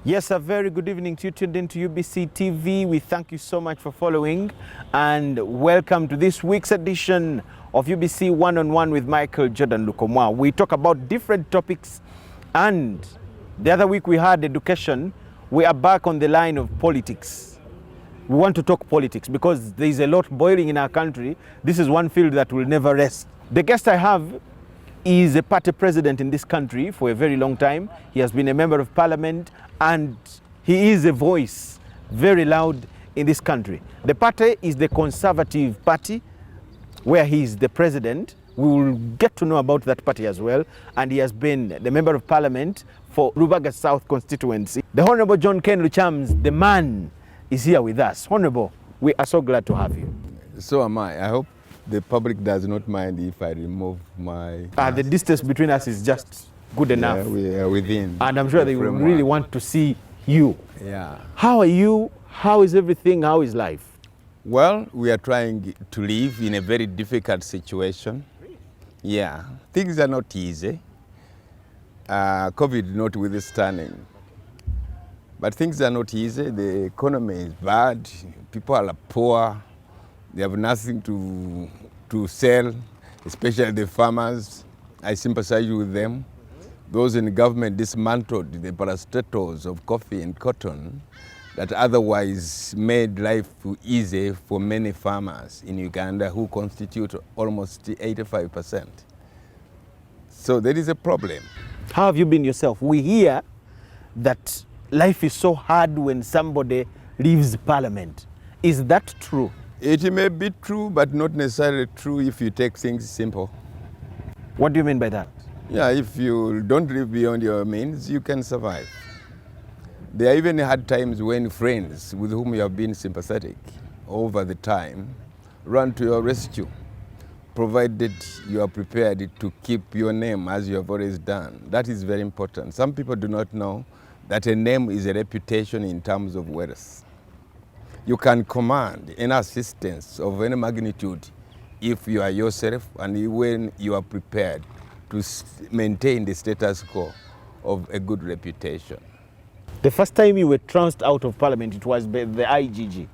Yes, a very good evening to you tuned into UBC TV. We thank you so much for following and welcome to this week's edition of UBC One-on-One with Michael Jordan Lukyamuzi. We talk about different topics, and the other week we had education. We are back on the line of politics. We want to talk politics because there is a lot boiling in our country. This is one field that will never rest. The guest I have is a party president in this country for a very long time. He has been a member of parliament and he is a voice very loud in this country. The party is the Conservative Party, where he is the president. We will get to know about that party as well. And he has been the member of parliament for Rubaga South constituency. The Honorable John Ken Lukyamuzi, the man, is here with us. Honorable, we are so glad to have you. So am I. I hope the public does not mind if I remove my... The distance between us is just good enough. Yeah, we are within. And I'm sure they will really want to see you. Yeah. How are you? How is everything? How is life? Well, we are trying to live in a very difficult situation. Yeah. Things are not easy. COVID notwithstanding. But things are not easy. The economy is bad. People are poor. They have nothing to sell, especially the farmers. I sympathize with them. Those in government dismantled the parastatals of coffee and cotton that otherwise made life easy for many farmers in Uganda, who constitute almost 85%. So there is a problem. How have you been yourself? We hear that life is so hard when somebody leaves parliament. Is that true? It may be true, but not necessarily true if you take things simple. What do you mean by that? Yeah, if you don't live beyond your means, you can survive. There are even had times when friends with whom you have been sympathetic over the time run to your rescue, provided you are prepared to keep your name as you have always done. That is very important. Some people do not know that a name is a reputation in terms of wealth. You can command any assistance of any magnitude if you are yourself and when you are prepared to maintain the status quo of a good reputation. The first time you were trounced out of parliament, it was by the IGG.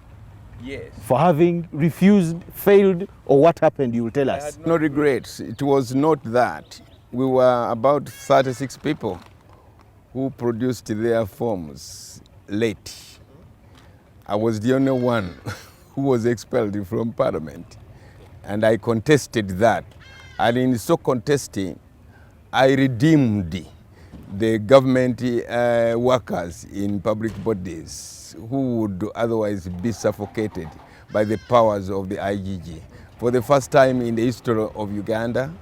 Yes. For having refused, failed, or what happened, you will tell us. I had no regrets. It was not that. We were about 36 people who produced their forms late. I was the only one who was expelled from parliament, and I contested that. And in so contesting, I redeemed the government workers in public bodies who would otherwise be suffocated by the powers of the IGG. For the first time in the history of Uganda,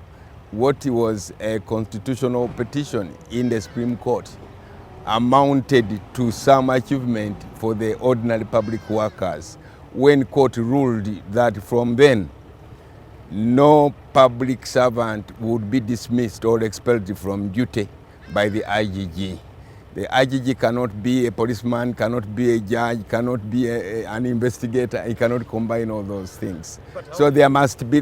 what was a constitutional petition in the Supreme Court amounted to some achievement for the ordinary public workers when court ruled that from then no public servant would be dismissed or expelled from duty by the IGG. The IGG cannot be a policeman, cannot be a judge, cannot be an investigator. It cannot combine all those things. So there must be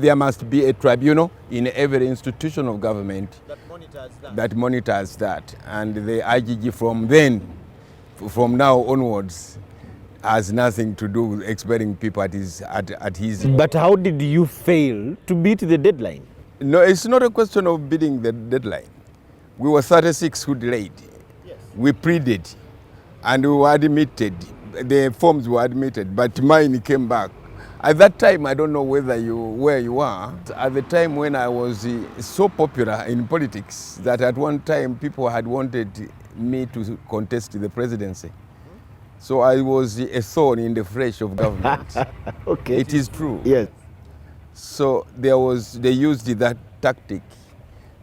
a tribunal in every institution of government that monitors that. And the IGG from now onwards, has nothing to do with expelling people at his... But how did you fail to beat the deadline? No, it's not a question of beating the deadline. We were 36 who delayed. Yes. We pleaded and we were admitted. The forms were admitted, but mine came back. At that time, I don't know where you are. At the time when I was so popular in politics that at one time people had wanted me to contest the presidency. So I was a thorn in the flesh of government. Okay. It is true. Yes. So they used that tactic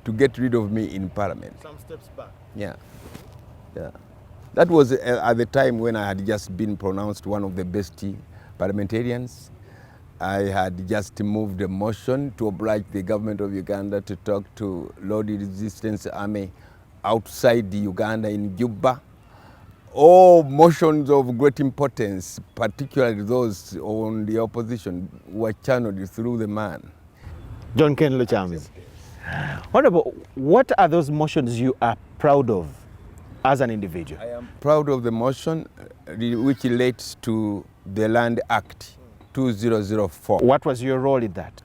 to get rid of me in parliament. Some steps back. Yeah. Yeah. That was at the time when I had just been pronounced one of the best parliamentarians. I had just moved a motion to oblige the government of Uganda to talk to Lord Resistance Army outside Uganda in Juba. All motions of great importance, particularly those on the opposition, were channeled through the man. John Ken Lukyamuzi. Honorable, what are those motions you are proud of? as an individual? I am proud of the motion which relates to the Land Act 2004. What was your role in that?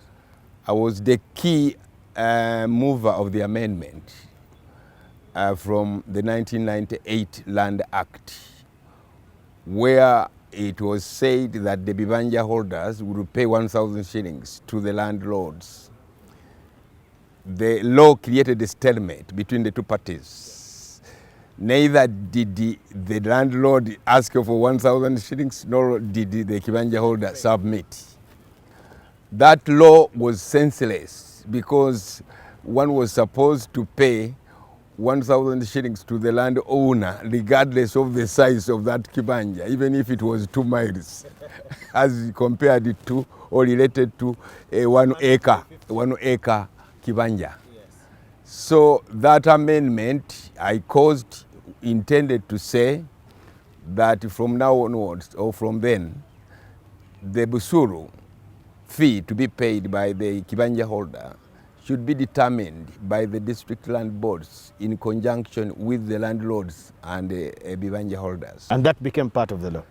I was the key mover of the amendment from the 1998 Land Act, where it was said that the Bibanja holders would pay 1,000 shillings to the landlords. The law created a stalemate between the two parties. Neither did the landlord ask for 1,000 shillings, nor did the Kibanja holder submit. That law was senseless because one was supposed to pay 1,000 shillings to the landowner regardless of the size of that kibanja, even if it was 2 miles, as compared to or related to a 1 acre kibanja. Yes. So that amendment I caused intended to say that from now onwards, or from then, the busuru fee to be paid by the kibanja holder should be determined by the district land boards in conjunction with the landlords and the bibanja holders. And that became part of the law?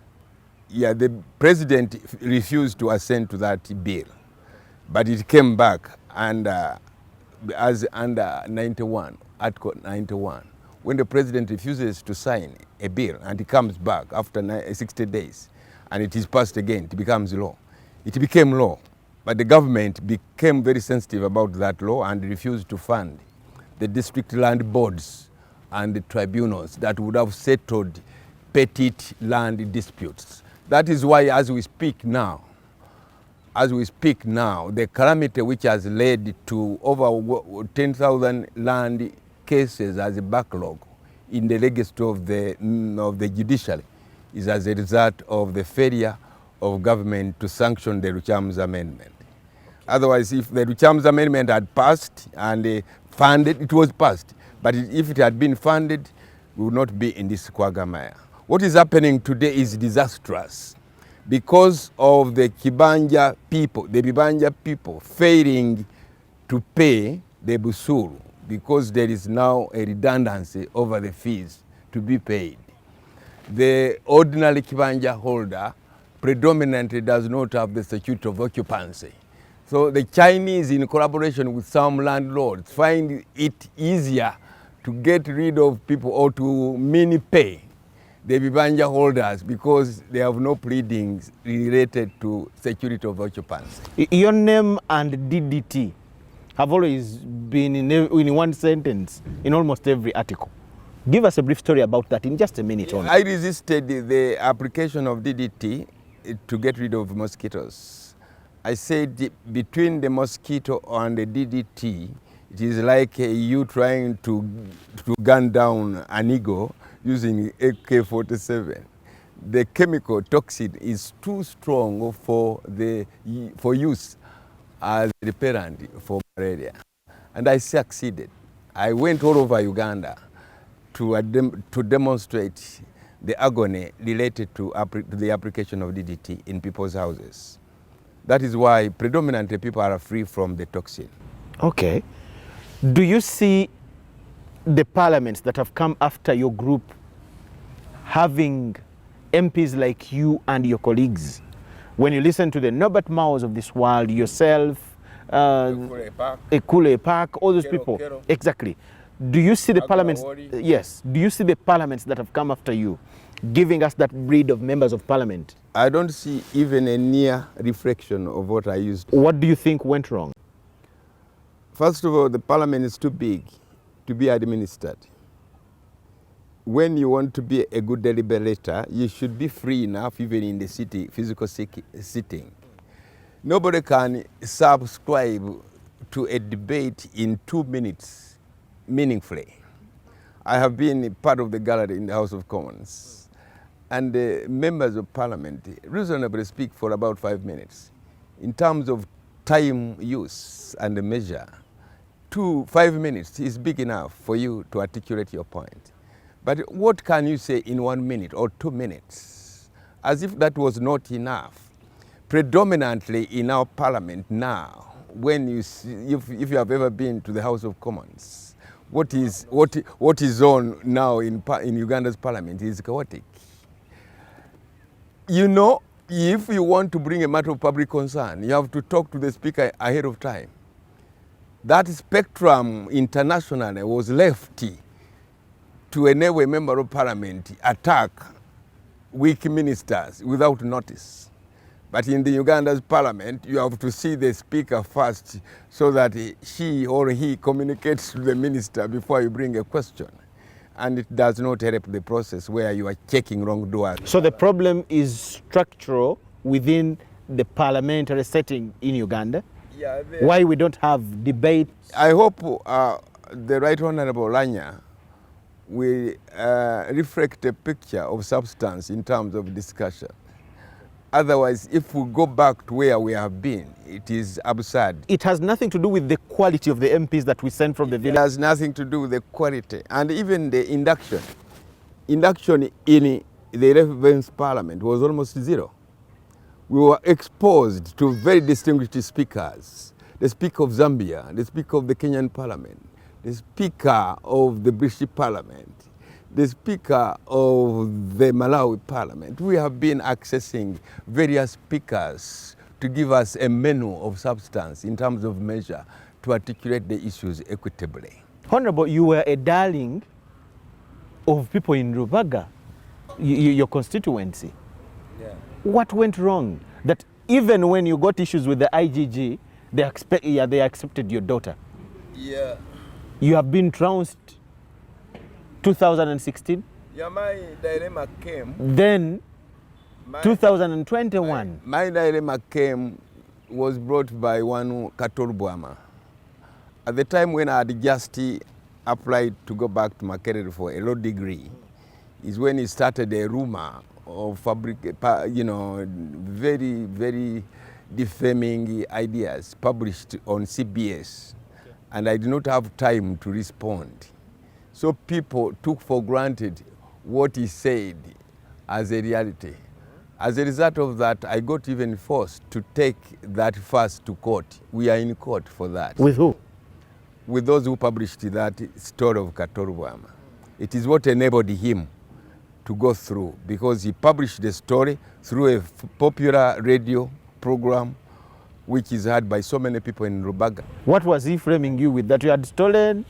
Yeah, the president refused to assent to that bill, but it came back and as under 91, Article 91. When the president refuses to sign a bill and it comes back after 60 days and it is passed again, it becomes law. It became law. But the government became very sensitive about that law and refused to fund the district land boards and the tribunals that would have settled petty land disputes. That is why, as we speak now, the calamity which has led to over 10,000 land cases as a backlog in the legacy of the judiciary is as a result of the failure of government to sanction the Lukyamuzi amendment. Otherwise, if the Lukyamuzi amendment had passed and funded, it was passed. But if it had been funded, we would not be in this quagmire. What is happening today is disastrous because of the Kibanja people, the Bibanja people failing to pay the busuru because there is now a redundancy over the fees to be paid. The ordinary Kibanja holder predominantly does not have the security of occupancy. So the Chinese, in collaboration with some landlords, find it easier to get rid of people or to mini-pay the Bibanja holders because they have no pleadings related to security of occupancy. Your name and DDT have always been in one sentence in almost every article. Give us a brief story about that in just a minute only. I resisted the application of DDT to get rid of mosquitoes. I said between the mosquito and the DDT, it is like you trying to gun down an eagle using AK-47. The chemical toxin is too strong for use as a repellent for malaria. And I succeeded. I went all over Uganda to demonstrate the agony related to the application of DDT in people's houses. That is why predominantly people are free from the toxin. Okay. Do you see the parliaments that have come after your group having MPs like you and your colleagues? When you listen to the Norbert Maos of this world, yourself, Ekule Park, all those people. Kero. Exactly. Do you see the parliaments? Yes. Do you see the parliaments that have come after you giving us that breed of members of parliament? I don't see even a near reflection of what I used. What do you think went wrong? First of all, the parliament is too big to be administered. When you want to be a good deliberator, you should be free enough even in the city, physical sitting. Nobody can subscribe to a debate in 2 minutes meaningfully. I have been part of the gallery in the House of Commons, and the members of parliament reasonably speak for about 5 minutes. In terms of time use and the measure, 5 minutes is big enough for you to articulate your point. But what can you say in 1 minute or 2 minutes? As if that was not enough. Predominantly in our parliament now, when you see, if you have ever been to the House of Commons, what is on now in Uganda's parliament is chaotic. You know, if you want to bring a matter of public concern, you have to talk to the speaker ahead of time. That spectrum internationally was left to enable a member of parliament attack weak ministers without notice. But in the Uganda's parliament, you have to see the speaker first so that she or he communicates to the minister before you bring a question. And it does not help the process where you are checking wrongdoers. So the problem is structural within the parliamentary setting in Uganda? Yeah, why we don't have debate? I hope the Right Honorable Lanya will reflect a picture of substance in terms of discussion. Otherwise, if we go back to where we have been, it is absurd. It has nothing to do with the quality of the MPs that we send from the village. It has nothing to do with the quality. And even the induction. Induction in the 11th Parliament was almost zero. We were exposed to very distinguished speakers. The Speaker of Zambia, the Speaker of the Kenyan Parliament, the Speaker of the British Parliament, the Speaker of the Malawi Parliament. We have been accessing various speakers to give us a menu of substance in terms of measure to articulate the issues equitably. Honorable, you were a darling of people in Rubaga, your constituency. Yeah. What went wrong? That even when you got issues with the IGG, they accepted your daughter. Yeah. You have been trounced 2016. Yeah, my dilemma came. Then 2021. My dilemma was brought by one Kato Lubwama. At the time when I had just applied to go back to Makerere for a law degree, is when he started a rumor of very, very defaming ideas published on CBS. Okay. And I did not have time to respond. So people took for granted what he said as a reality. As a result of that, I got even forced to take that first to court. We are in court for that. With who? With those who published that story of Kato Lubwama. It is what enabled him to go through, because he published the story through a popular radio program which is heard by so many people in Rubaga. What was he framing you with, that you had stolen?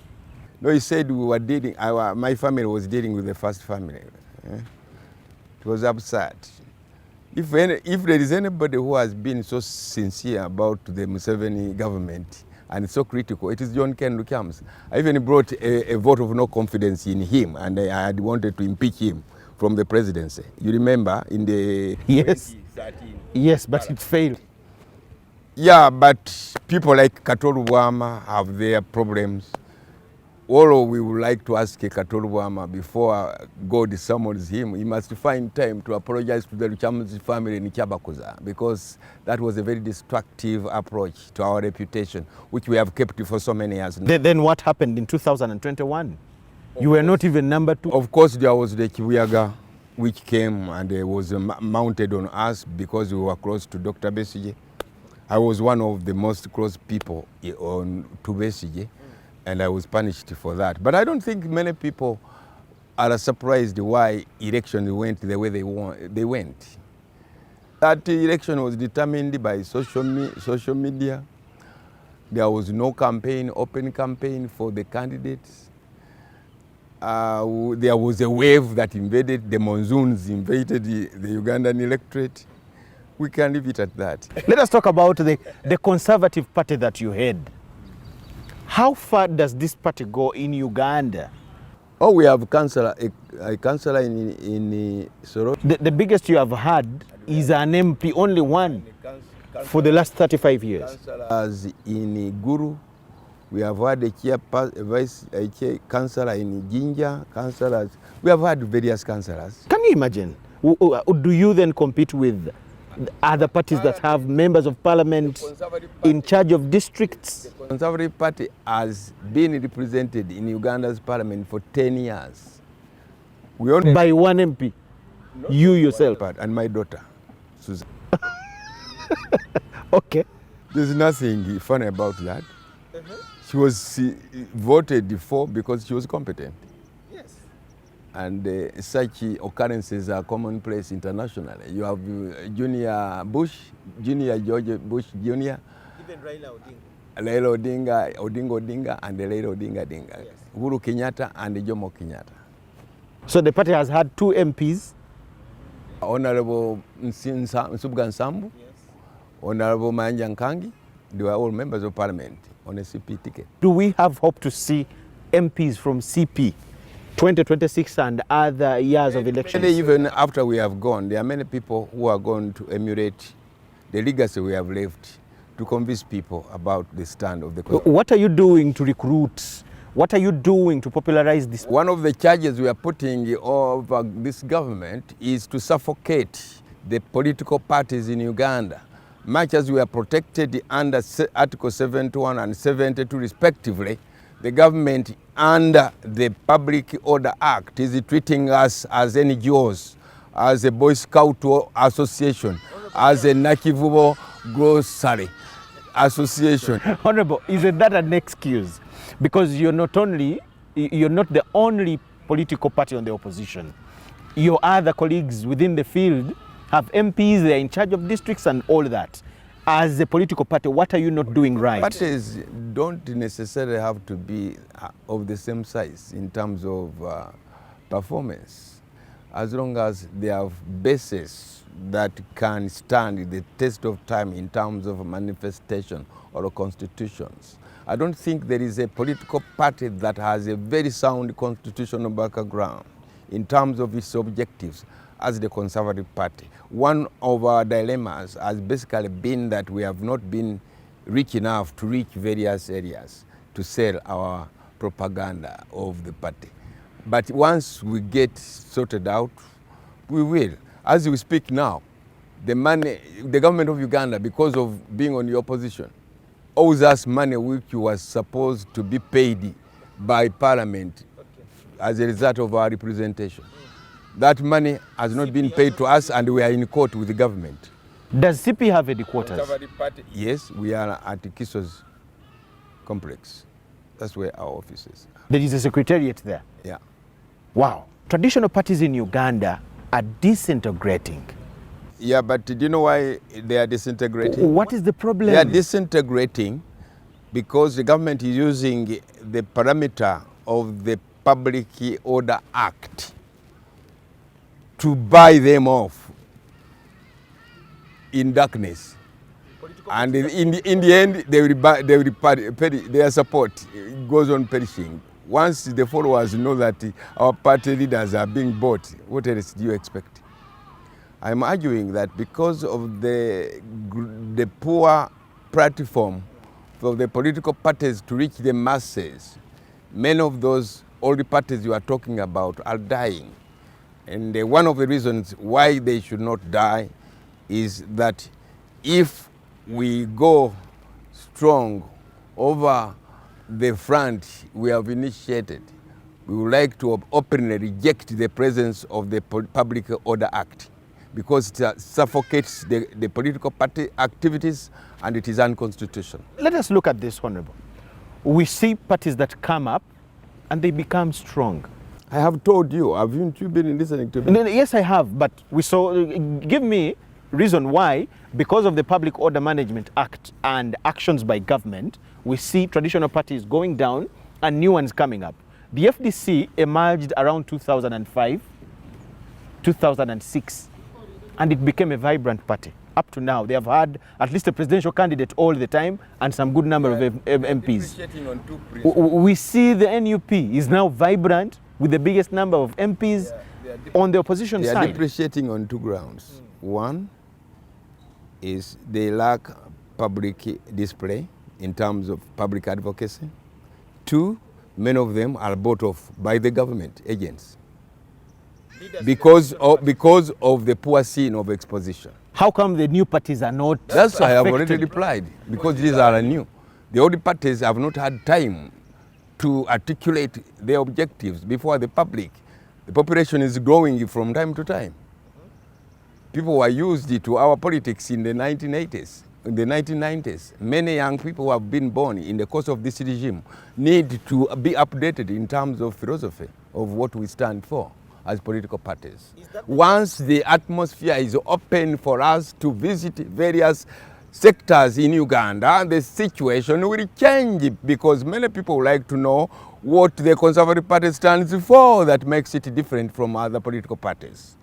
No, he said we were dealing, my family was dealing with the first family. It was absurd. If there is anybody who has been so sincere about the Museveni government and so critical, it is John Ken Lukyamuzi. I even brought a vote of no confidence in him, and I had wanted to impeach him from the presidency. You remember in the yes. 2013? Yes, but it failed. Yeah, but people like Kato Lubwama have their problems. Although we would like to ask Kato Lubwama before God summons him, he must find time to apologize to the Lukyamuzi family in Kyabakuza, because that was a very destructive approach to our reputation, which we have kept for so many years now. Then what happened in 2021? You were not even number 2. Of course, there was the Kibuyaga, which came and was mounted on us because we were close to Dr. Besigye. I was one of the most close people to Besigye, and I was punished for that. But I don't think many people are surprised why elections went the way they went. That election was determined by social media. There was no campaign, open campaign for the candidates. There was a wave that invaded, the monsoons invaded the Ugandan electorate. We can leave it at that. Let us talk about the Conservative Party that you had. How far does this party go in Uganda? Oh, we have a councillor in Soro. The biggest you have had is an MP, only one, for the last 35 years. Councillors in Guru. We have had a councillor in Jinja, councillors. We have had various councillors. Can you imagine? Do you then compete with other parties that have members of parliament in charge of districts? The Conservative Party has been represented in Uganda's parliament for 10 years. We only by one MP? You yourself? And my daughter, Susan. Okay. There's nothing funny about that. She She was voted for because she was competent. Yes. And such occurrences are commonplace internationally. You have Junior Bush, Junior George Bush Jr., Even Raila Odinga. Raila Odinga, Odinga, and Raila Odinga. Yes. Uhuru Kenyatta and Jomo Kenyatta. So the party has had 2 MPs. Honorable Nsubga Nsambu, Yes. Honorable Manja Nkangi, they were all members of parliament on a CP ticket. Do we have hope to see MPs from CP 2026 and other years of elections? Even after we have gone, there are many people who are going to emulate the legacy we have left to convince people about the stand of the country. What are you doing to recruit? What are you doing to popularize this? One of the charges we are putting over this government is to suffocate the political parties in Uganda. Much as we are protected under Article 71 and 72 respectively, the government under the Public Order Act is treating us as NGOs, as a Boy Scout association, as a Nakivubo grocery association. Honorable, isn't that an excuse? Because you're not the only political party on the opposition. Your other colleagues within the field have MPs, they're in charge of districts and all that. As a political party, what are you not doing right? Parties don't necessarily have to be of the same size in terms of performance, as long as they have bases that can stand the test of time in terms of manifestation or constitutions. I don't think there is a political party that has a very sound constitutional background in terms of its objectives as the Conservative Party. One of our dilemmas has basically been that we have not been rich enough to reach various areas to sell our propaganda of the party. But once we get sorted out, we will. As we speak now, the government of Uganda, because of being on the opposition, owes us money which was supposed to be paid by Parliament as a result of our representation. That money has not been paid to us, and we are in court with the government. Does CP have headquarters? Yes, we are at Kiso's complex. That's where our office is. There is a secretariat there? Yeah. Wow. Traditional parties in Uganda are disintegrating. Yeah, but do you know why they are disintegrating? What is the problem? They are disintegrating because the government is using the parameter of the Public Order Act to buy them off in darkness. And in the end, their support goes on perishing. Once the followers know that our party leaders are being bought, what else do you expect? I'm arguing that because of the poor platform for the political parties to reach the masses, many of those old parties you are talking about are dying. And one of the reasons why they should not die is that if we go strong over the front we have initiated, we would like to openly reject the presence of the Public Order Act, because it suffocates the political party activities and it is unconstitutional. Let us look at this, Honorable. We see parties that come up and they become strong. I have told you, haven't you been listening to me? Yes, I have, but we saw, give me reason why, because of the Public Order Management Act and actions by government, we see traditional parties going down and new ones coming up. The FDC emerged around 2005, 2006, and it became a vibrant party. Up to now, they have had at least a presidential candidate all the time and some good number of MPs. We see the NUP is now vibrant with the biggest number of MPs on the opposition side. They are depreciating on two grounds. One is they lack public display in terms of public advocacy. Two, many of them are bought off by the government agents because of the poor scene of exposition. How come the new parties are not That's why I have affected? already replied, because these are new. The old parties have not had time to articulate their objectives before the public. The population is growing from time to time. People were used to our politics in the 1980s in the 1990s. Many young people who have been born in the course of this regime need to be updated in terms of philosophy of what we stand for as political parties. Once the atmosphere is open for us to visit various sectors in Uganda, the situation will change because many people like to know what the Conservative Party stands for that makes it different from other political parties.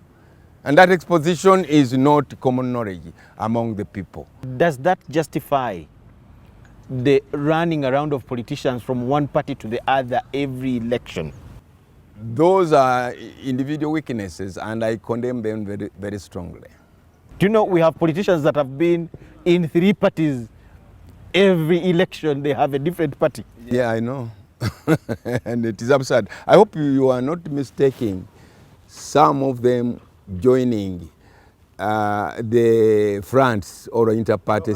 And that exposition is not common knowledge among the people. Does that justify the running around of politicians from one party to the other every election? Those are individual weaknesses, and I condemn them very, very strongly. Do you know we have politicians that have been in 3 parties? Every election they have a different party. Yeah, I know. And it is absurd. I hope you are not mistaking some of them joining the fronts or inter-party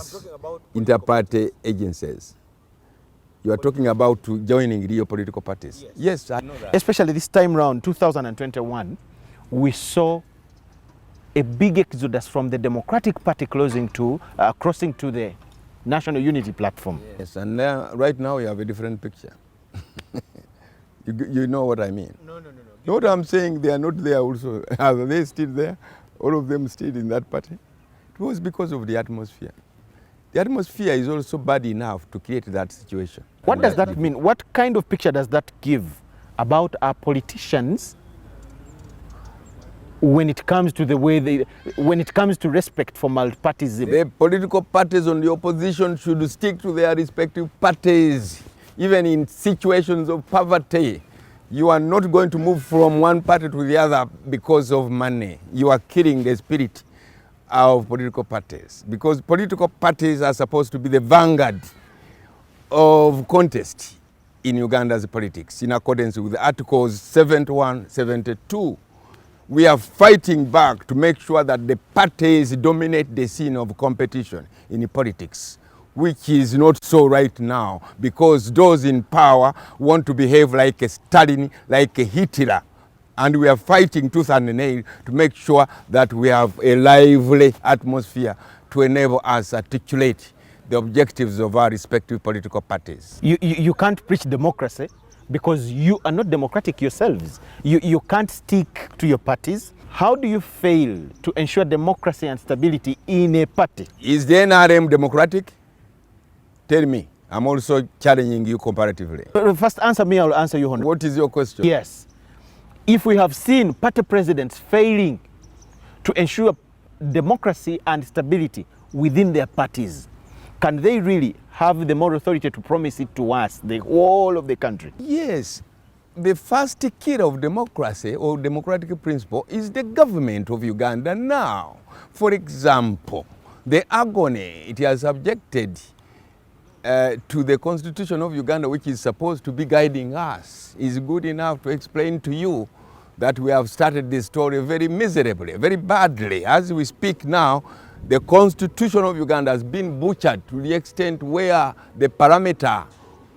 agencies. You are talking about joining real political parties. Yes, I know that. Especially this time round, 2021, we saw a big exodus from the Democratic Party crossing to the National Unity Platform. Yes, and right now we have a different picture. You know what I mean? No. What I'm saying, they are not there also. Are they still there? All of them still in that party? It was because of the atmosphere. The atmosphere is also bad enough to create that situation. What does that mean? What kind of picture does that give about our politicians when it comes to when it comes to respect for multipartyism? The political parties on the opposition should stick to their respective parties, even in situations of poverty. You are not going to move from one party to the other because of money. You are killing the spirit of political parties, because political parties are supposed to be the vanguard of contest in Uganda's politics in accordance with Articles 71, 72. We are fighting back to make sure that the parties dominate the scene of competition in politics, which is not so right now, because those in power want to behave like a Stalin, like a Hitler. And we are fighting tooth and nail to make sure that we have a lively atmosphere to enable us to articulate the objectives of our respective political parties. You can't preach democracy because you are not democratic yourselves. You can't stick to your parties. How do you fail to ensure democracy and stability in a party? Is the NRM democratic? Tell me. I'm also challenging you comparatively. First answer me, I'll answer you, Honor. What is your question? Yes. If we have seen party presidents failing to ensure democracy and stability within their parties, can they really have the moral authority to promise it to us, the whole of the country? Yes. The first key of democracy or democratic principle is the government of Uganda now. For example, the agony it has subjected to the Constitution of Uganda, which is supposed to be guiding us, is good enough to explain to you that we have started this story very miserably, very badly. As we speak now, the Constitution of Uganda has been butchered to the extent where the parameter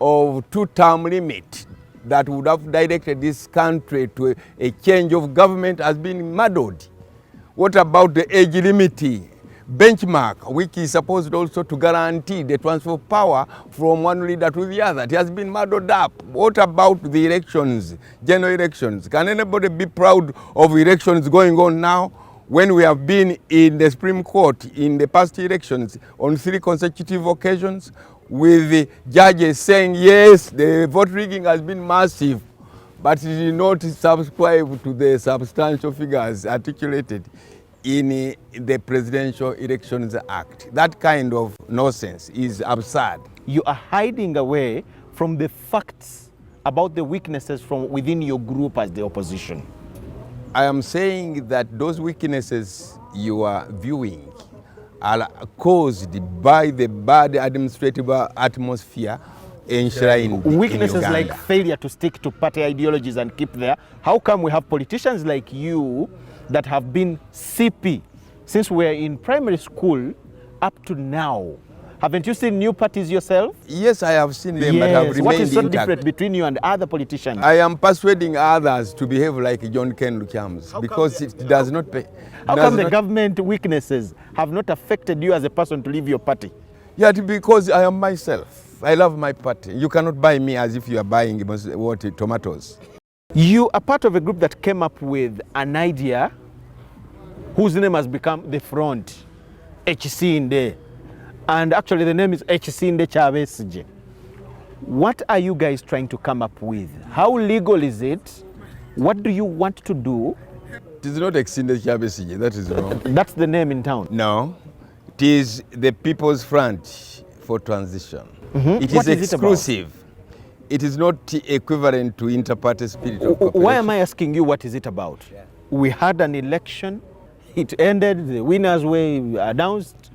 of 2-term limit that would have directed this country to a change of government has been muddled. What about the age limit benchmark, which is supposed also to guarantee the transfer of power from one leader to the other? It has been muddled up. What about the elections, general elections? Can anybody be proud of elections going on now when we have been in the Supreme Court in the past elections on 3 consecutive occasions with the judges saying, yes, the vote rigging has been massive, but it did not subscribe to the substantial figures articulated in the Presidential Elections Act? That kind of nonsense is absurd. You are hiding away from the facts about the weaknesses from within your group as the opposition. I am saying that those weaknesses you are viewing are caused by the bad administrative atmosphere enshrined weaknesses in Uganda. like failure to stick to party ideologies and keep there. How come we have politicians like you that have been CP since we're in primary school up to now, Haven't you seen new parties yourself? Yes, I have seen them, but have Yes. remained What is so intact. different between you and other politicians? I am persuading others to behave like John Ken Lukyamuzi because it does not pay. How come the government weaknesses have not affected you as a person to leave your party? Yeah, because I am myself. I love my party. You cannot buy me as if you are buying tomatoes. You are part of a group that came up with an idea whose name has become the Front, HCND. And actually the name is HCND Chavesije. What are you guys trying to come up with? How legal is it? What do you want to do? It is not HCND Chavesije, that is wrong. That's the name in town. No, it is the People's Front for Transition. It What is is it exclusive. It is not equivalent to inter-party spirit of cooperation. Why am I asking you what is it about? Yeah. We had an election, it ended, the winners were announced,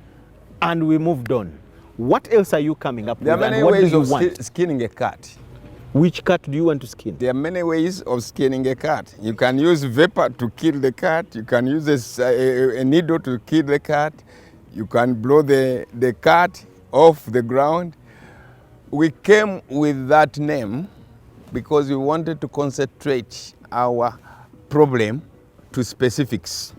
and we moved on. What else are you coming up with? There are many ways of skinning a cat. Which cat do you want to skin? There are many ways of skinning a cat. You can use vapor to kill the cat. You can use a needle to kill the cat. You can blow the cat off the ground. We came with that name because we wanted to concentrate our problem to specifics.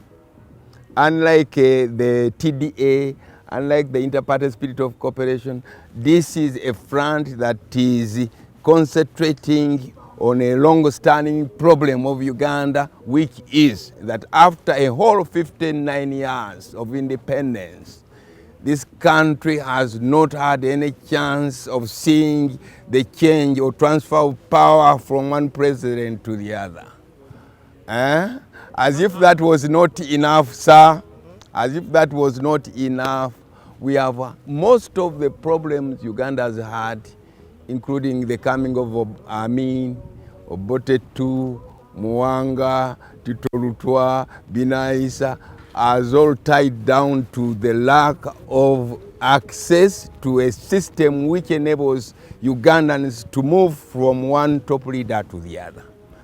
Unlike the TDA, unlike the inter-party spirit of cooperation, this is a front that is concentrating on a long-standing problem of Uganda, which is that after a whole 59 years of independence, this country has not had any chance of seeing the change or transfer of power from one president to the other. As if that was not enough, sir. As if that was not enough, we have most of the problems Uganda has had, including the coming of Amin, Obotetu, Mwanga, Tito Lutwa, Binaisa, is all tied down to the lack of access to a system which enables Ugandans to move from one top leader to the other.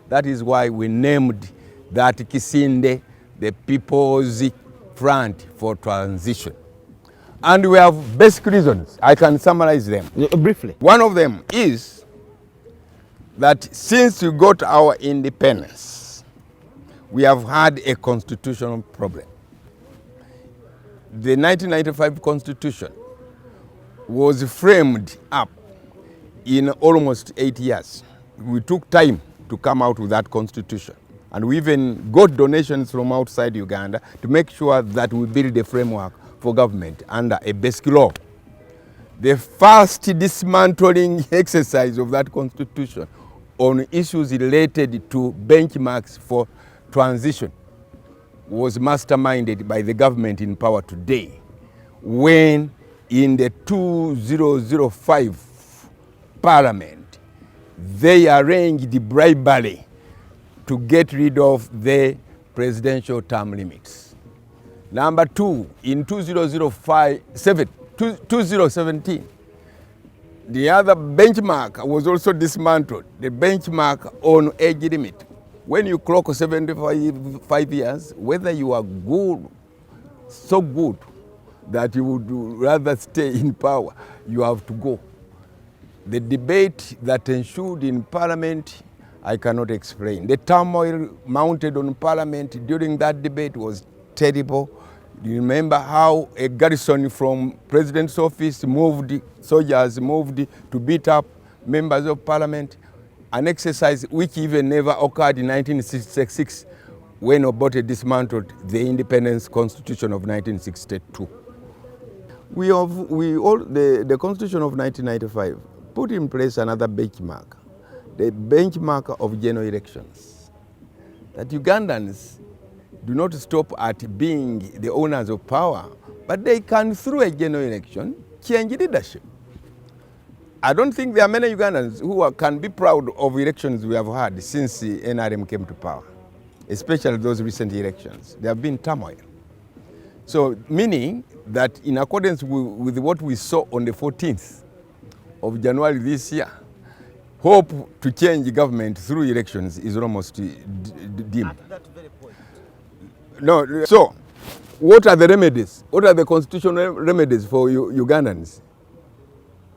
That is why we named that Kisinde the People's Front for Transition. And we have basic reasons. I can summarize them. Briefly. One of them is that since we got our independence, we have had a constitutional problem. The 1995 Constitution was framed up in almost 8 years. We took time to come out with that Constitution. And we even got donations from outside Uganda to make sure that we build a framework for government under a basic law. The first dismantling exercise of that Constitution on issues related to benchmarks for transition was masterminded by the government in power today, when in the 2005 Parliament, they arranged the bribery to get rid of the presidential term limits. Number two, in 2017, the other benchmark was also dismantled, the benchmark on age limit. When you clock 75 years, whether you are good, so good that you would rather stay in power, you have to go. The debate that ensued in Parliament, I cannot explain. The turmoil mounted on Parliament during that debate was terrible. You remember how a garrison from President's office soldiers moved to beat up members of Parliament, an exercise which even never occurred in 1966 when Obote dismantled the Independence Constitution of 1962. The Constitution of 1995 put in place another benchmark, the benchmark of general elections. That Ugandans do not stop at being the owners of power, but they can, through a general election, change leadership. I don't think there are many Ugandans who can be proud of elections we have had since the NRM came to power, especially those recent elections. There have been turmoil. So, meaning that in accordance with what we saw on the 14th of January this year, hope to change government through elections is almost dim. At that very point. No, so what are the remedies? What are the constitutional remedies for Ugandans?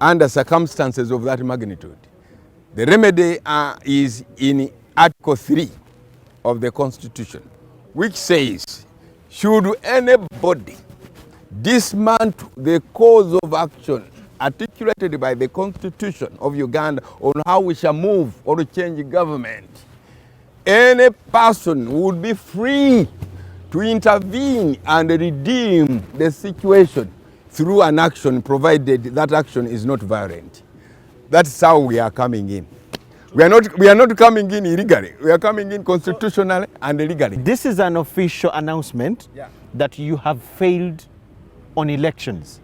under circumstances of that magnitude. The remedy is in Article 3 of the Constitution, which says, should anybody dismantle the cause of action articulated by the Constitution of Uganda on how we shall move or change government, any person would be free to intervene and redeem the situation through an action, provided that action is not violent. That's how we are coming in. We are not coming in illegally. We are coming in constitutionally and legally. This is an official announcement that you have failed on elections.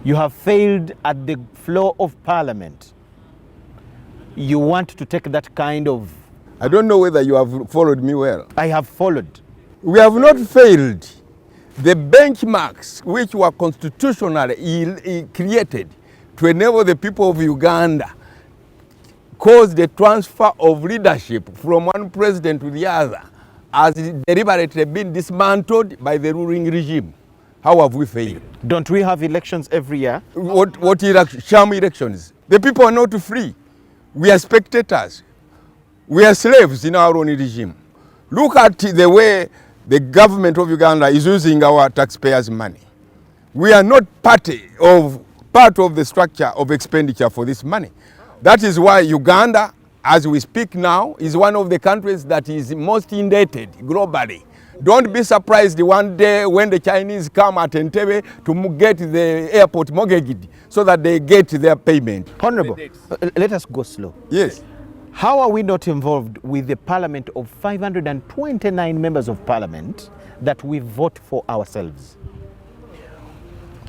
You have failed at the floor of parliament. You want to take that kind of... I don't know whether you have followed me well. I have followed. We have not failed. The benchmarks which were constitutionally created to enable the people of Uganda caused the transfer of leadership from one president to the other has deliberately been dismantled by the ruling regime. How have we failed? Don't we have elections every year? What elections? Sham elections. The people are not free. We are spectators. We are slaves in our own regime. Look at the way the government of Uganda is using our taxpayers' money. We are not part of the structure of expenditure for this money. That is why Uganda, as we speak now, is one of the countries that is most indebted globally. Don't be surprised one day when the Chinese come at Entebbe to get the airport mortgaged so that they get their payment. Honorable, let us go slow. Yes. How are we not involved with the parliament of 529 members of parliament that we vote for ourselves?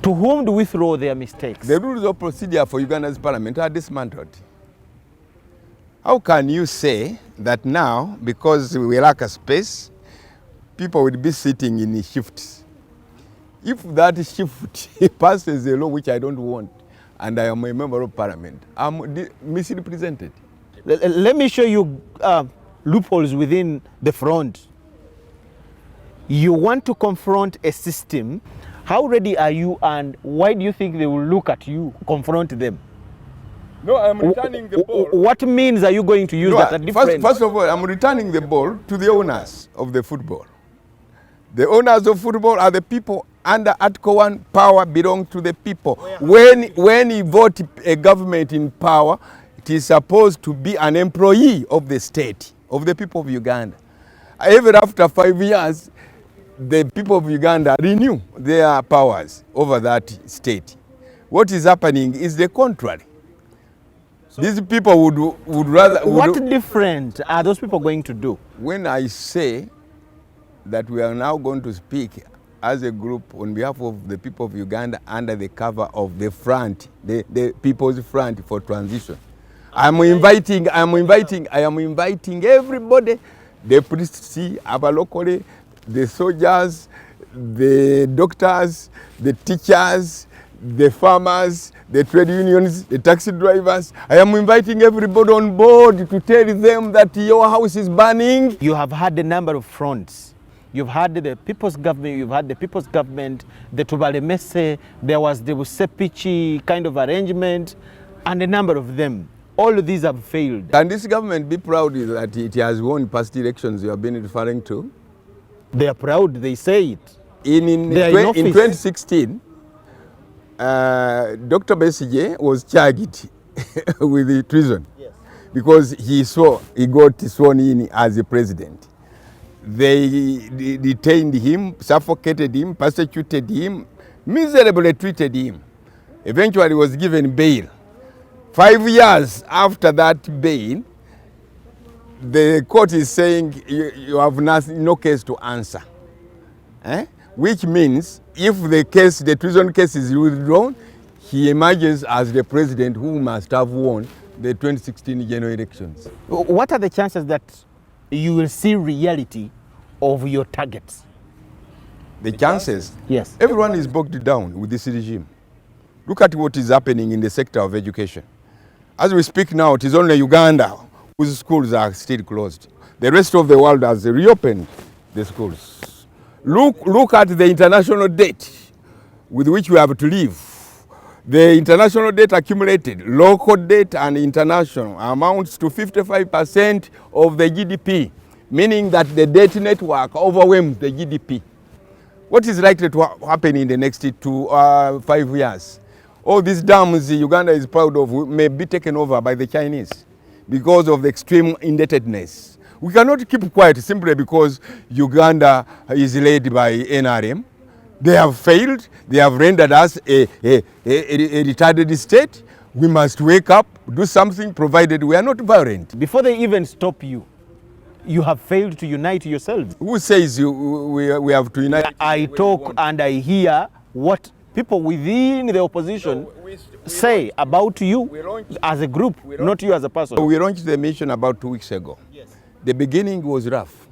To whom do we throw their mistakes? The rules of procedure for Uganda's parliament are dismantled. How can you say that now, because we lack a space, people will be sitting in shifts? If that shift passes a law which I don't want, and I am a member of parliament, I'm misrepresented. Let me show you loopholes within the front. You want to confront a system. How ready are you, and why do you think they will look at you, confront them? No, I'm returning the ball. What means are you going to use that? First of all, I'm returning the ball to the owners of the football. The owners of football are the people. Under Article 1, power belongs to the people. When you vote a government in power, it is supposed to be an employee of the state, of the people of Uganda. Even after 5 years, the people of Uganda renew their powers over that state. What is happening is the contrary. So these people would rather... What different are those people going to do? When I say that we are now going to speak as a group on behalf of the people of Uganda under the cover of the front, the People's Front for Transition, I am inviting everybody, the priests, abalokole, the soldiers, the doctors, the teachers, the farmers, the trade unions, the taxi drivers. I am inviting everybody on board to tell them that your house is burning. You have had a number of fronts. You've had the people's government, the Tubalemese, there was the Usepichi kind of arrangement, and a number of them. All of these have failed. Can this government be proud that it has won past elections you have been referring to? They are proud, they say it. In 2016, Dr. Besigye was charged with treason because he got sworn in as a president. They detained him, suffocated him, persecuted him, miserably treated him. Eventually he was given bail. 5 years after that bail, the court is saying you have no case to answer. Which means if the treason case is withdrawn, he emerges as the president who must have won the 2016 general elections. What are the chances that you will see reality of your targets? The chances? Yes. Everyone is bogged down with this regime. Look at what is happening in the sector of education. As we speak now, it is only Uganda whose schools are still closed. The rest of the world has reopened the schools. Look at the international debt with which we have to live. The international debt accumulated, local debt and international, amounts to 55% of the GDP, meaning that the debt network overwhelms the GDP. What is likely to happen in the next 5 years? All these dams Uganda is proud of may be taken over by the Chinese because of the extreme indebtedness. We cannot keep quiet simply because Uganda is led by NRM. They have failed. They have rendered us a retarded state. We must wake up, do something, provided we are not violent. Before they even stop you, you have failed to unite yourselves. Who says we have to unite? I talk and I hear what people within the opposition say about you as a group, not you as a person. We launched the mission about 2 weeks ago. Yes. The beginning was rough,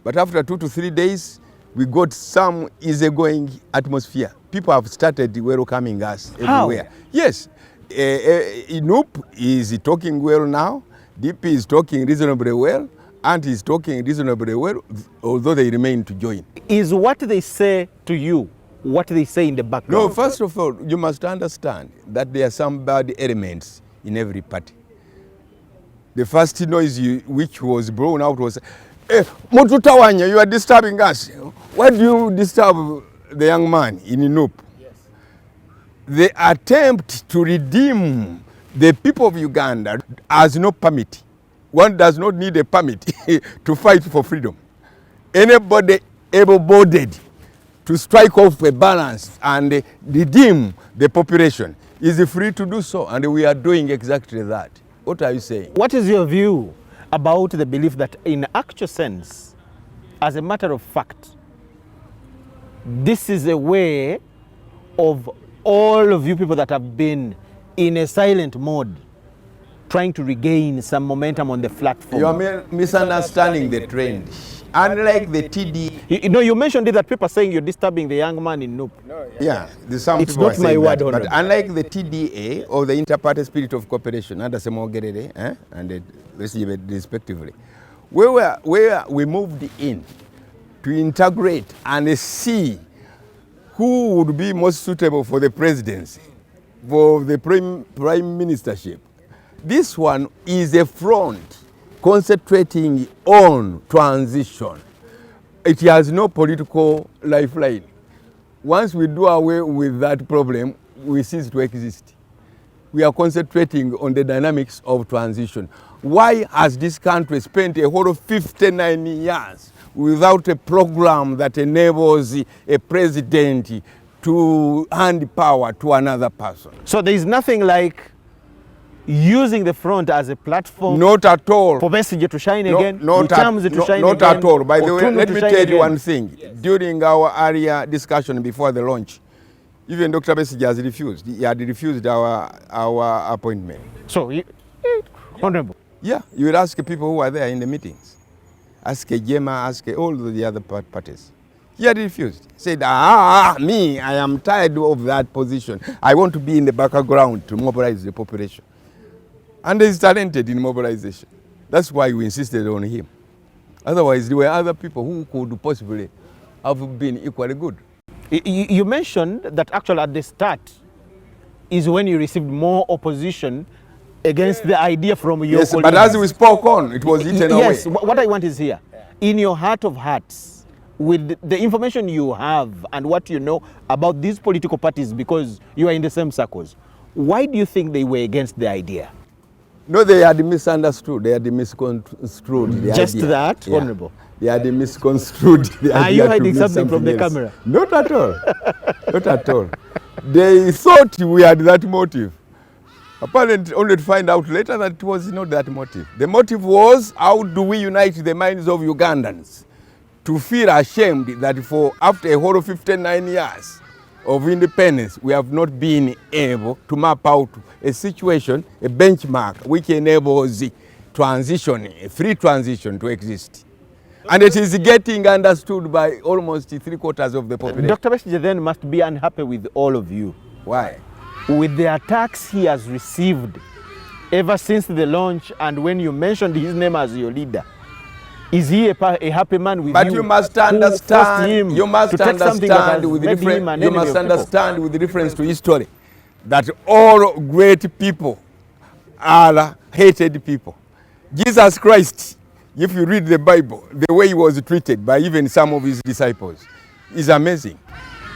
but after 2 to 3 days, we got some easygoing atmosphere. People have started welcoming us everywhere. How? Yes. Inup is talking well now. DP is talking reasonably well. Ant is talking reasonably well, although they remain to join. Is what they say to you what they say in the background? No, first of all, you must understand that there are some bad elements in every party. The first noise which was blown out was, Mututawanya, you are disturbing us. Why do you disturb the young man in Inup? Yes. The attempt to redeem the people of Uganda has no permit. One does not need a permit to fight for freedom. Anybody able-bodied to strike off a balance and redeem the population is free to do so, and we are doing exactly that. What are you saying? What is your view about the belief that in actual sense, as a matter of fact, this is a way of all of you people that have been in a silent mode trying to regain some momentum on the platform? You are misunderstanding the trend. Unlike the TD... You mentioned it that people are saying you're disturbing the young man in Nup. No, yeah, some it's people not my word, that, but unlike the TDA or the Inter-Party Spirit of Cooperation, under Semogerere, and respectively, where we moved in to integrate and see who would be most suitable for the presidency, for the prime ministership. This one is a front concentrating on transition. It has no political lifeline. Once we do away with that problem, we cease to exist. We are concentrating on the dynamics of transition. Why has this country spent a whole of 59 years without a program that enables a president to hand power to another person? So there is nothing like using the front as a platform. Not at all. For Besigye to shine again. Not at all. By the way, let me tell you one thing. Yes. During our earlier discussion before the launch, even Dr. Besigye has refused. He had refused our appointment. So, Honorable. Yeah, you will ask people who are there in the meetings. Ask Jema, ask all the other parties. He had refused. He said, me, I am tired of that position. I want to be in the background to mobilize the population. And he's talented in mobilization. That's why we insisted on him. Otherwise, there were other people who could possibly have been equally good. You mentioned that actually at the start is when you received more opposition against the idea from your yes, colleagues. But as we spoke on, it was eaten away. Yes, what I want is here. In your heart of hearts, with the information you have and what you know about these political parties, because you are in the same circles, why do you think they were against the idea? No, they had misunderstood. They had misconstrued the Just idea. that, Yeah. Honorable? They had misconstrued the idea. Are you to hiding mean something from the else. camera? Not at all. Not at all. They thought we had that motive. Apparently, only to find out later that it was not that motive. The motive was, how do we unite the minds of Ugandans to feel ashamed that after a whole of 59 years of independence, we have not been able to map out a situation, a benchmark, which enables transition, a free transition to exist. And it is getting understood by almost 3/4 of the population. Dr. Besigye then must be unhappy with all of you. Why? With the attacks he has received ever since the launch and when you mentioned his name as your leader. Is he a happy man with you? But you must understand, with reference to history, that all great people are hated people. Jesus Christ, if you read the Bible, the way he was treated by even some of his disciples is amazing.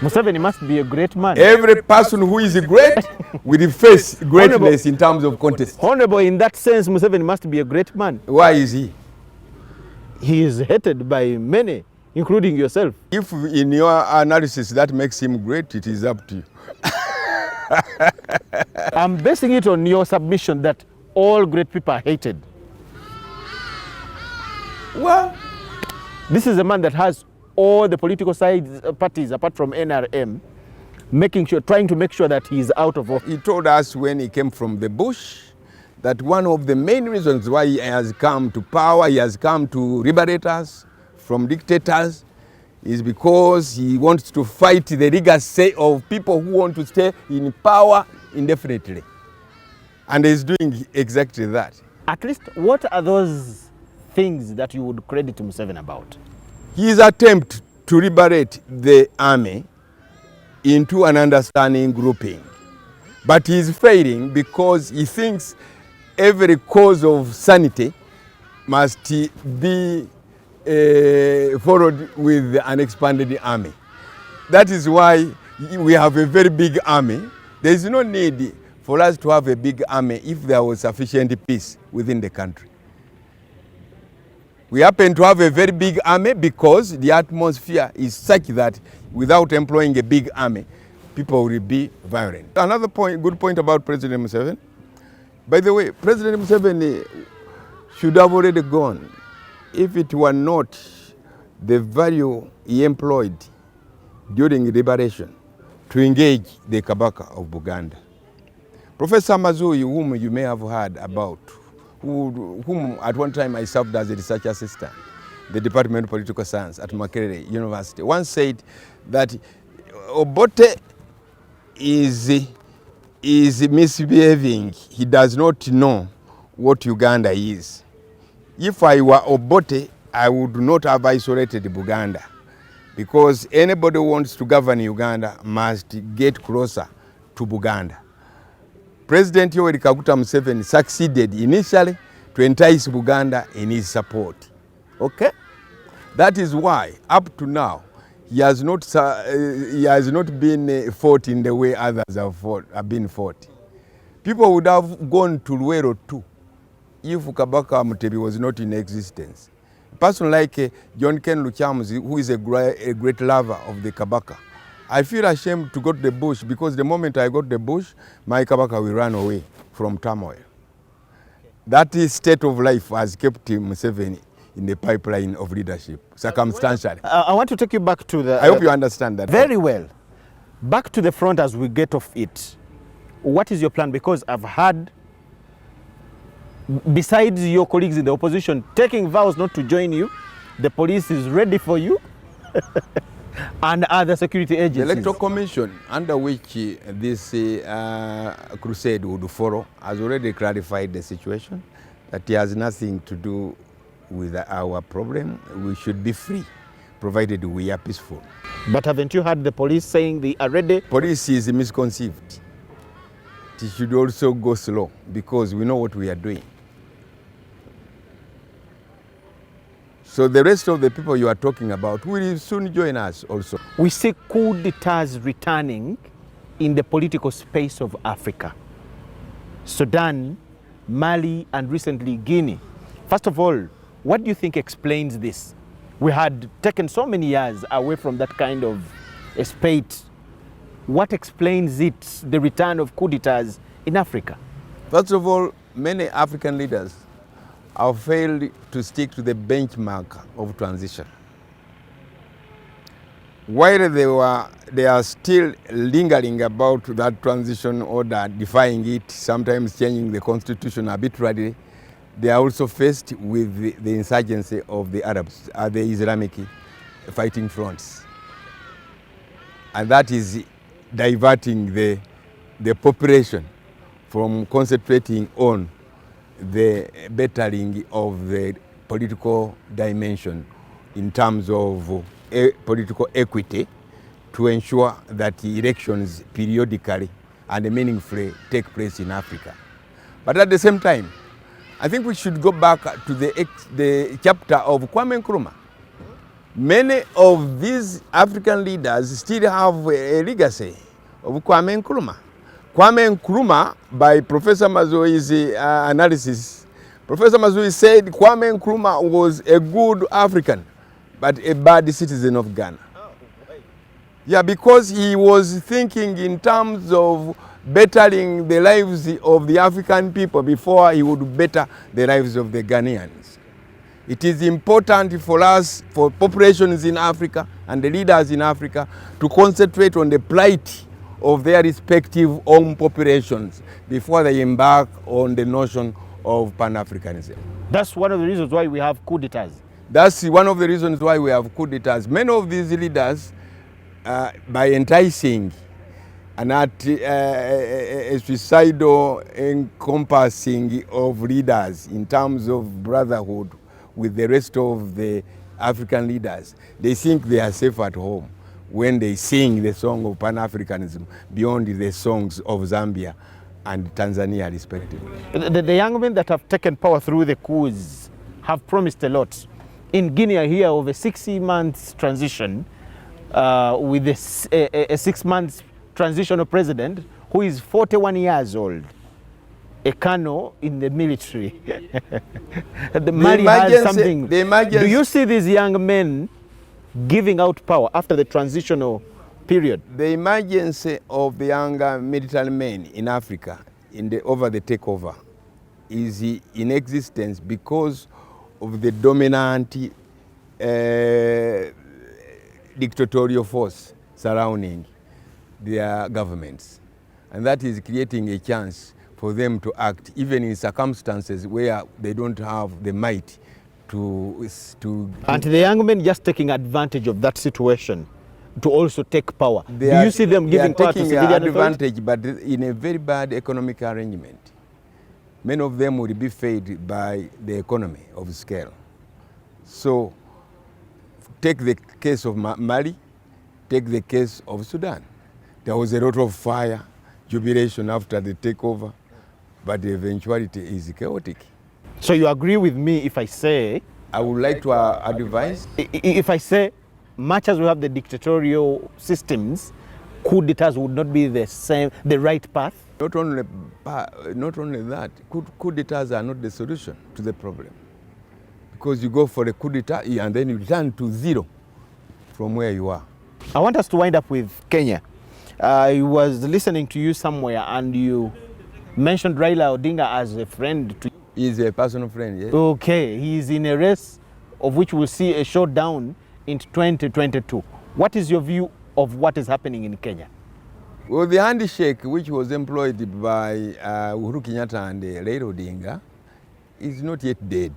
Museveni must be a great man. Every person who is great will face greatness in terms of contest. Honorable, in that sense, Museveni must be a great man. Why is he? He is hated by many, including yourself. If in your analysis that makes him great, it is up to you. I'm basing it on your submission that all great people are hated. Well, this is a man that has all the political sides, parties apart from NRM, trying to make sure that he is out of office. He told us when he came from the bush that one of the main reasons why he has come to power, he has come to liberate us from dictators, is because he wants to fight the legacy of people who want to stay in power indefinitely. And he's doing exactly that. At least, what are those things that you would credit Museveni about? His attempt to liberate the army into an understanding grouping. But he's failing because he thinks every cause of sanity must be followed with an expanded army. That is why we have a very big army. There is no need for us to have a big army if there was sufficient peace within the country. We happen to have a very big army because the atmosphere is such that without employing a big army, people will be violent. Another good point about President Museveni. By the way, President Museveni should have already gone if it were not the value he employed during liberation to engage the Kabaka of Buganda. Professor Mazui, whom you may have heard about, whom at one time I served as a research assistant, the Department of Political Science at Makerere University, once said that Obote is misbehaving. He does not know what Uganda is. If I were Obote, I would not have isolated Buganda, because anybody who wants to govern Uganda must get closer to Buganda. President Yoweri Kaguta Museveni succeeded initially to entice Buganda in his support. Okay? That is why, up to now, he has not been fought in the way others have been fought. People would have gone to Luero too if Kabaka Mutebi was not in existence. A person like John Ken Lukyamuzi, who is a great lover of the Kabaka, I feel ashamed to go to the bush because the moment I go to the bush, my Kabaka will run away from turmoil. That state of life has kept Museveni in the pipeline of leadership, circumstantially. I want to take you back to the... I hope you understand that. Very well. Back to the front as we get off it. What is your plan? Because I've heard, besides your colleagues in the opposition taking vows not to join you, the police is ready for you, and other security agencies. The Electoral Commission, under which this crusade would follow, has already clarified the situation, that it has nothing to do with our problem. We should be free, provided we are peaceful. But haven't you heard the police saying they are ready? Police is misconceived. It should also go slow, because we know what we are doing. So the rest of the people you are talking about will soon join us also. We see coup d'etats returning in the political space of Africa. Sudan, Mali, and recently Guinea. First of all, what do you think explains this? We had taken so many years away from that kind of a spate. What explains it, the return of coup d'etats in Africa? First of all, many African leaders have failed to stick to the benchmark of transition. While they are still lingering about that transition order, defying it, sometimes changing the constitution arbitrarily, they are also faced with the insurgency of the Arabs, the Islamic fighting fronts. And that is diverting the population from concentrating on the bettering of the political dimension in terms of political equity, to ensure that the elections periodically and meaningfully take place in Africa. But at the same time, I think we should go back to the chapter of Kwame Nkrumah. Many of these African leaders still have a legacy of Kwame Nkrumah. Kwame Nkrumah, by Professor Mazoi's analysis, Professor Mazui said Kwame Nkrumah was a good African, but a bad citizen of Ghana. Yeah, because he was thinking in terms of bettering the lives of the African people before he would better the lives of the Ghanaians. It is important for us, for populations in Africa and the leaders in Africa, to concentrate on the plight of their respective home populations before they embark on the notion of Pan-Africanism. That's one of the reasons why we have coup d'etats. That's one of the reasons why we have coup d'etats. Many of these leaders, by enticing a suicidal encompassing of leaders in terms of brotherhood with the rest of the African leaders, they think they are safe at home when they sing the song of Pan-Africanism beyond the songs of Zambia and Tanzania respectively. The young men that have taken power through the coups have promised a lot. In Guinea, I hear of a 6-month transition with a 6-month transitional president who is 41 years old, a colonel in the military. The Mali has something. Do you see these young men giving out power after the transitional period? The emergence of the younger military men in Africa over the takeover is in existence because of the dominant dictatorial force surrounding their governments. And that is creating a chance for them to act even in circumstances where they don't have the might to and the young men just taking advantage of that situation to also take power. Do you see them giving power to civilian advantage, but in a very bad economic arrangement? Many of them will be fed by the economy of scale. So take the case of Mali, take the case of Sudan. There was a lot of fire, jubilation after the takeover, but the eventuality is chaotic. So you agree with me if I say... I would like to advise... If I say, much as we have the dictatorial systems, coup d'etats would not be the right path? Not only that, coup d'etats are not the solution to the problem. Because you go for a coup d'etat and then you return to zero from where you are. I want us to wind up with Kenya. I was listening to you somewhere and you mentioned Raila Odinga as a friend to you. He's a personal friend, yes. Okay, he's in a race of which we'll see a showdown in 2022. What is your view of what is happening in Kenya? Well, the handshake which was employed by Uhuru Kenyatta and Raila Odinga is not yet dead.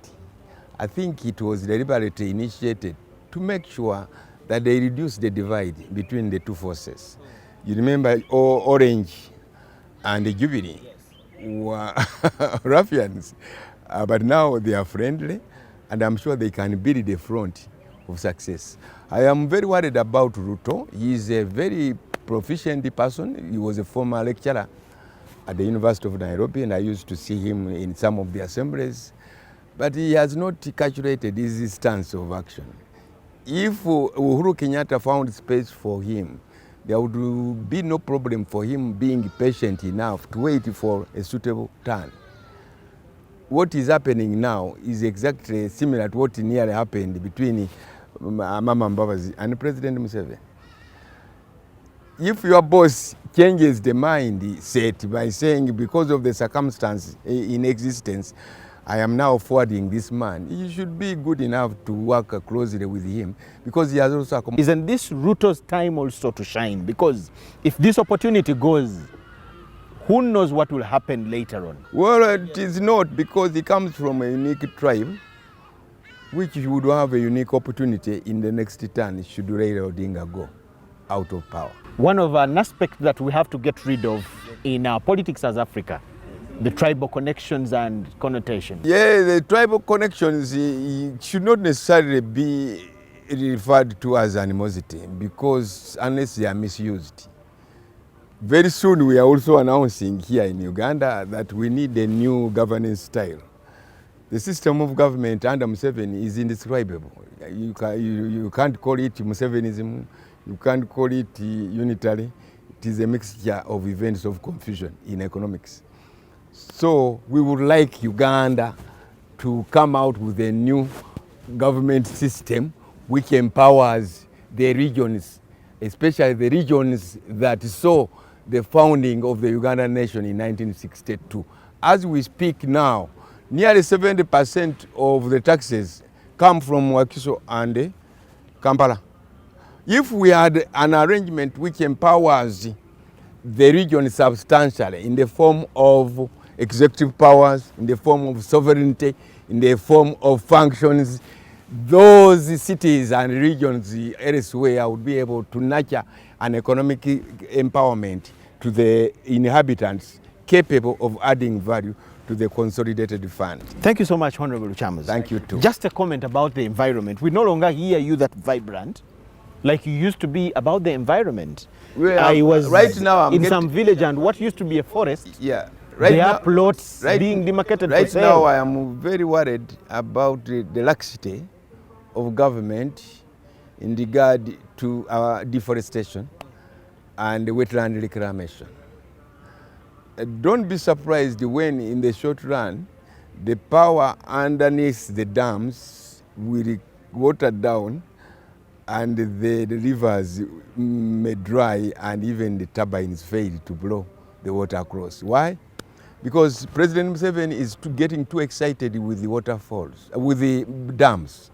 I think it was deliberately initiated to make sure that they reduce the divide between the two forces. You remember Orange and the Jubilee were ruffians, but now they are friendly, and I'm sure they can build a front of success. I am very worried about Ruto. He is a very proficient person. He was a former lecturer at the University of Nairobi, and I used to see him in some of the assemblies, but he has not calculated his stance of action. If Uhuru Kenyatta found space for him, there would be no problem for him being patient enough to wait for a suitable turn. What is happening now is exactly similar to what nearly happened between Mama Mbabazi and President Museveni. If your boss changes the mind set by saying because of the circumstance in existence, I am now forwarding this man, you should be good enough to work closely with him because he has also... Isn't this Ruto's time also to shine? Because if this opportunity goes, who knows what will happen later on? Well, it is not, because he comes from a unique tribe which would have a unique opportunity in the next turn should Raila Odinga go out of power. One of an aspect that we have to get rid of in our politics as Africa, the tribal connections and connotations. Yeah, the tribal connections should not necessarily be referred to as animosity, because unless they are misused. Very soon we are also announcing here in Uganda that we need a new governance style. The system of government under Museveni is indescribable. You can't call it Musevenism, you can't call it unitary. It is a mixture of events of confusion in economics. So we would like Uganda to come out with a new government system which empowers the regions, especially the regions that saw the founding of the Ugandan nation in 1962. As we speak now, nearly 70% of the taxes come from Wakiso and Kampala. If we had an arrangement which empowers the region substantially in the form of executive powers, in the form of sovereignty, in the form of functions, those cities and regions elsewhere would be able to nurture an economic empowerment to the inhabitants capable of adding value to the consolidated fund. Thank you so much, Honorable Lukyamuzi. Thank you too. Just a comment about the environment. We no longer hear you that vibrant like you used to be about the environment. Well, I was right now in some village, and what used to be a forest, yeah, right there now, are plots being demarcated right for sale. now I am very worried about the laxity of government in regard to our deforestation and wetland reclamation. Don't be surprised when in the short run the power underneath the dams will water down and the rivers may dry and even the turbines fail to blow the water across. Why? Because President Museveni is getting too excited with the waterfalls, with the dams.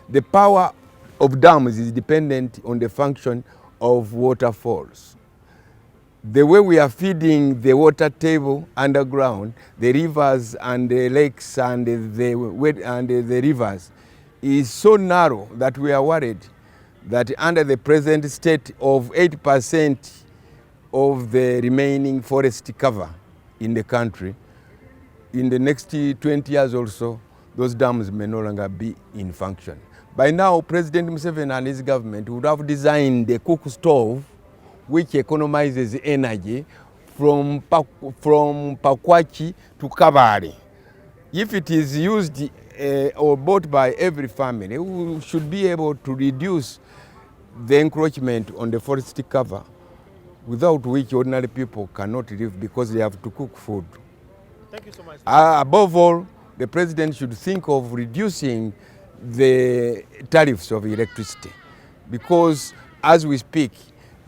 The power of dams is dependent on the function of waterfalls. The way we are feeding the water table underground, the rivers and the lakes and the rivers is so narrow that we are worried that under the present state of 8% of the remaining forest cover in the country, in the next 20 years or so, those dams may no longer be in function. By now, President Museveni and his government would have designed a cook stove which economizes energy from Pakwachi to Kabale. If it is used or bought by every family, we should be able to reduce the encroachment on the forest cover, without which ordinary people cannot live because they have to cook food. Thank you so much. Above all, the president should think of reducing the tariffs of electricity, because as we speak,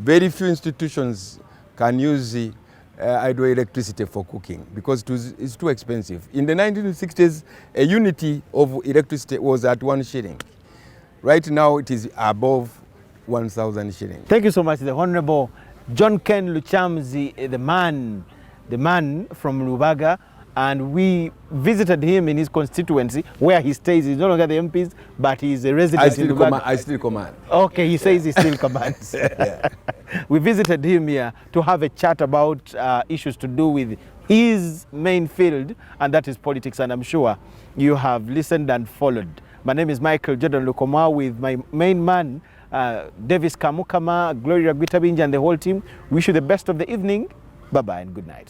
very few institutions can use hydroelectricity for cooking because it's too expensive. In the 1960s, a unity of electricity was at 1 shilling. Right now, it is above 1,000 shillings. Thank you so much, the Honorable John Ken Lukyamuzi, the man from Lubaga, and we visited him in his constituency where he stays. He's no longer the MPs, but he's a resident in Lubaga. I still command. Okay, he says he still commands. Yeah. We visited him here to have a chat about issues to do with his main field, and that is politics, and I'm sure you have listened and followed. My name is Michael Jordan Lukoma with my main man, Davis Kamukama, Gloria Gwitabinja, and the whole team. Wish you the best of the evening. Bye-bye and good night.